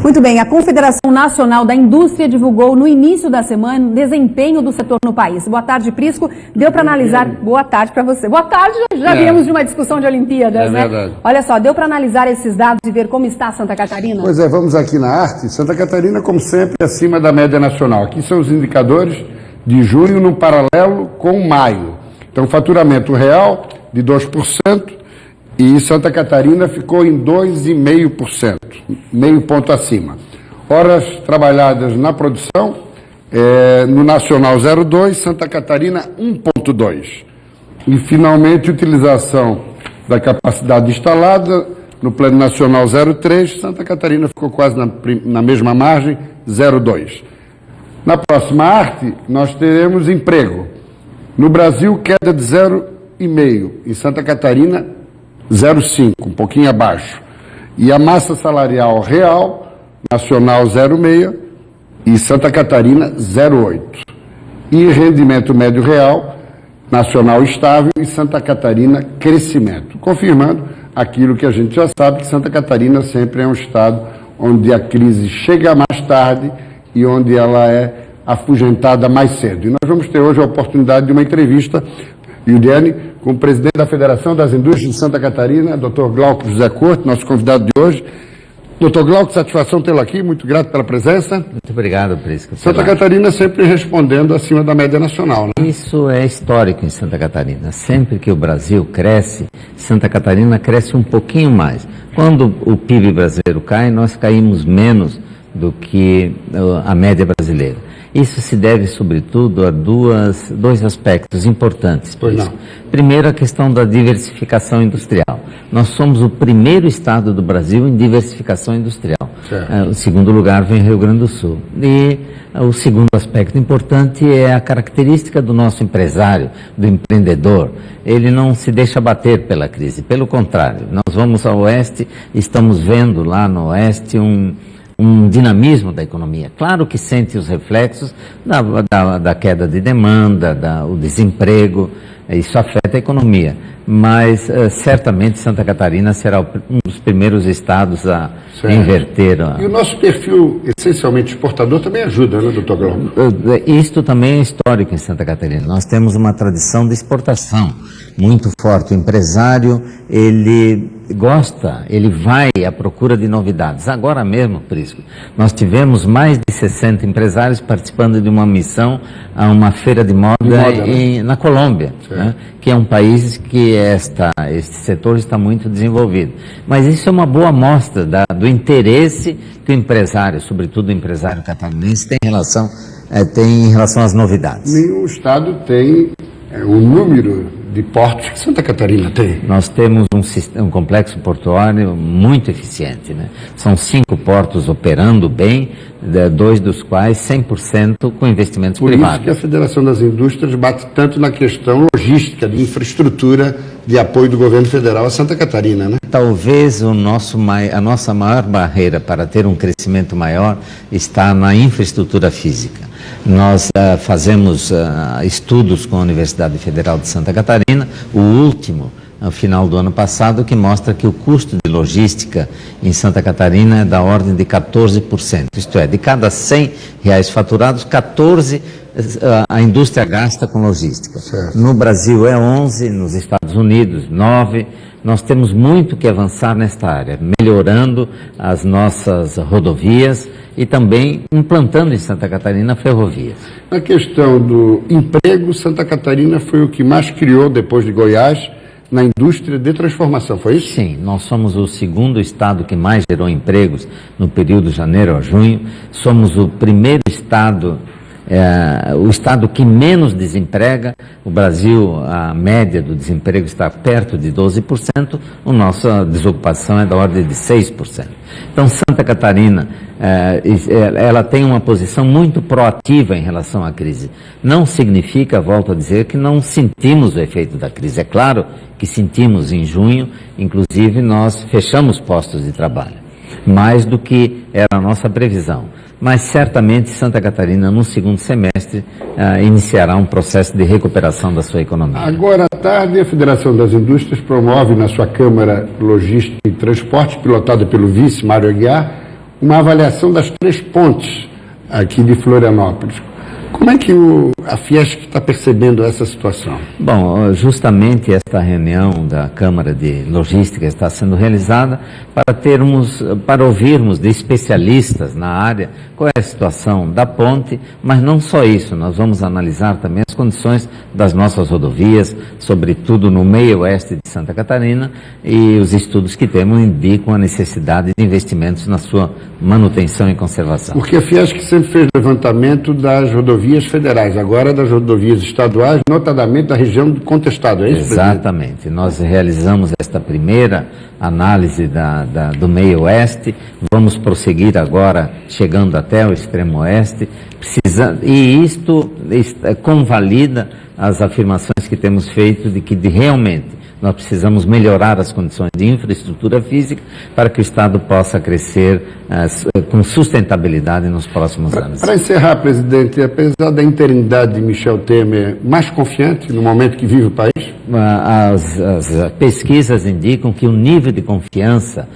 Muito bem, a Confederação Nacional da Indústria divulgou no início da semana o desempenho do setor no país. Boa tarde, Prisco. Deu para analisar... Boa tarde para você. Boa tarde, já viemos de uma discussão de Olimpíadas, né? Verdade. Olha só, deu para analisar esses dados e ver como está Santa Catarina? Pois é, vamos aqui na arte. Santa Catarina, como sempre, acima da média nacional. Aqui são os indicadores de junho no paralelo com maio. Então, faturamento real de 2%. E Santa Catarina ficou em 2,5%, meio ponto acima. Horas trabalhadas na produção, no Nacional 0,2%, Santa Catarina 1,2%. E, finalmente, utilização da capacidade instalada no Plano Nacional 0,3%, Santa Catarina ficou quase na mesma margem, 0,2%. Na próxima arte, nós teremos emprego. No Brasil, queda de 0,5%. Em Santa Catarina, 0,5%, um pouquinho abaixo. E a massa salarial real, nacional 0,6% e Santa Catarina 0,8%. E rendimento médio real, nacional estável e Santa Catarina crescimento. Confirmando aquilo que a gente já sabe, que Santa Catarina sempre é um estado onde a crise chega mais tarde e onde ela é afugentada mais cedo. E nós vamos ter hoje a oportunidade de uma entrevista, Juliane, com o presidente da Federação das Indústrias de Santa Catarina, Dr. Glauco José Couto, nosso convidado de hoje. Dr. Glauco, satisfação tê-lo aqui, muito grato pela presença. Muito obrigado, Prisco. Santa Catarina sempre respondendo acima da média nacional, né? Isso é histórico em Santa Catarina. Sempre que o Brasil cresce, Santa Catarina cresce um pouquinho mais. Quando o PIB brasileiro cai, nós caímos menos do que a média brasileira. Isso se deve, sobretudo, a dois aspectos importantes. Primeiro, a questão da diversificação industrial. Nós somos o primeiro estado do Brasil em diversificação industrial. O segundo lugar vem Rio Grande do Sul. E o segundo aspecto importante é a característica do nosso empresário, do empreendedor. Ele não se deixa bater pela crise. Pelo contrário, nós vamos ao oeste, estamos vendo lá no oeste um dinamismo da economia. Claro que sente os reflexos da queda de demanda, o desemprego, isso afeta a economia, mas certamente Santa Catarina será um dos primeiros estados a inverter. E o nosso perfil essencialmente exportador também ajuda, né, doutor Glauco? Isto também é histórico em Santa Catarina. Nós temos uma tradição de exportação muito forte. O empresário, ele gosta, ele vai à procura de novidades. Agora mesmo, Prisco, nós tivemos mais de 60 empresários participando de uma missão a uma feira de moda na Colômbia, né, que é um país que este setor está muito desenvolvido. Mas isso é uma boa amostra do interesse que o empresário, sobretudo o empresário catarinense, tem em relação às novidades. Nenhum estado tem o número de portos que Santa Catarina tem. Nós temos um complexo portuário muito eficiente, né? São 5 portos operando bem, 2 dos quais 100% com investimentos privados. Por isso que a Federação das Indústrias bate tanto na questão logística, de infraestrutura, de apoio do governo federal a Santa Catarina, né? Talvez a nossa maior barreira para ter um crescimento maior está na infraestrutura física. Nós fazemos estudos com a Universidade Federal de Santa Catarina, o último, no final do ano passado, que mostra que o custo de logística em Santa Catarina é da ordem de 14%. Isto é, de cada R$100 faturados, 14 a indústria gasta com logística. Certo. No Brasil é 11, nos Estados Unidos 9. Nós temos muito que avançar nesta área, melhorando as nossas rodovias e também implantando em Santa Catarina ferrovias. Na questão do emprego, Santa Catarina foi o que mais criou, depois de Goiás, na indústria de transformação, foi isso? Sim, nós somos o segundo estado que mais gerou empregos no período de janeiro a junho. Somos o primeiro estado, o estado que menos desemprega. O Brasil, a média do desemprego está perto de 12%, a nossa desocupação é da ordem de 6%. Então, Santa Catarina, ela tem uma posição muito proativa em relação à crise. Não significa, volto a dizer, que não sentimos o efeito da crise. É claro que sentimos em junho, inclusive nós fechamos postos de trabalho, mais do que era a nossa previsão. Mas certamente Santa Catarina, no segundo semestre, iniciará um processo de recuperação da sua economia. Agora à tarde, a Federação das Indústrias promove na sua Câmara Logística e Transporte, pilotada pelo vice Mário Aguiar, uma avaliação das 3 pontes aqui de Florianópolis. Como é que a Fiesc está percebendo essa situação? Bom, justamente esta reunião da Câmara de Logística está sendo realizada para ouvirmos de especialistas na área qual é a situação da ponte, mas não só isso, nós vamos analisar também as condições das nossas rodovias, sobretudo no meio oeste de Santa Catarina, e os estudos que temos indicam a necessidade de investimentos na sua manutenção e conservação. Porque a Fiesc sempre fez levantamento das rodovias federais, agora das rodovias estaduais, notadamente da região do contestado, é isso? Exatamente. Presidente? Nós realizamos esta primeira análise do meio oeste, vamos prosseguir agora, chegando até o extremo oeste, e isto convalida as afirmações que temos feito de que realmente nós precisamos melhorar as condições de infraestrutura física para que o Estado possa crescer com sustentabilidade nos próximos anos. Para encerrar, presidente, apesar da interinidade de Michel Temer, mais confiante no momento que vive o país? As pesquisas indicam que o nível de confiança,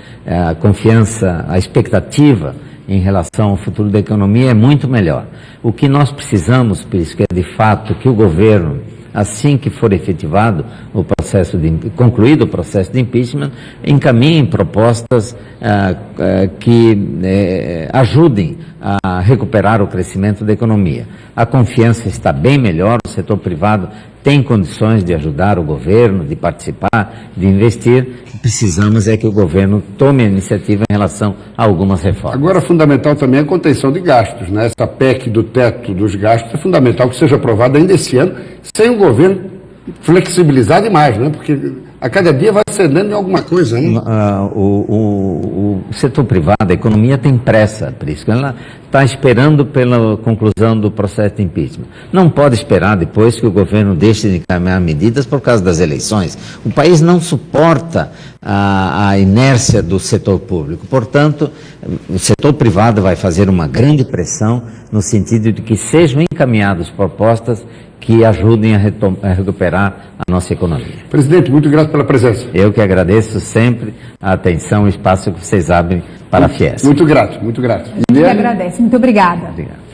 a expectativa em relação ao futuro da economia é muito melhor. O que nós precisamos, por isso, é de fato que o governo, assim que for efetivado concluído o processo de impeachment, encaminhem propostas que ajudem a recuperar o crescimento da economia. A confiança está bem melhor, o setor privado tem condições de ajudar o governo, de participar, de investir. Precisamos é que o governo tome a iniciativa em relação a algumas reformas. Agora, fundamental também é a contenção de gastos, né? Essa PEC do teto dos gastos é fundamental que seja aprovada ainda esse ano, sem o governo flexibilizar demais, né? Porque a cada dia vai cedendo em alguma coisa, né? O setor privado, a economia tem pressa, por isso ela está esperando pela conclusão do processo de impeachment. Não pode esperar depois que o governo deixe de encaminhar medidas por causa das eleições. O país não suporta a inércia do setor público. Portanto, o setor privado vai fazer uma grande pressão no sentido de que sejam encaminhadas propostas que ajudem a recuperar a nossa economia. Presidente, muito grato pela presença. Eu que agradeço sempre a atenção e o espaço que vocês abrem para a Fiesc. Muito grato, muito grato. A gente agradece. Muito obrigada. Obrigado.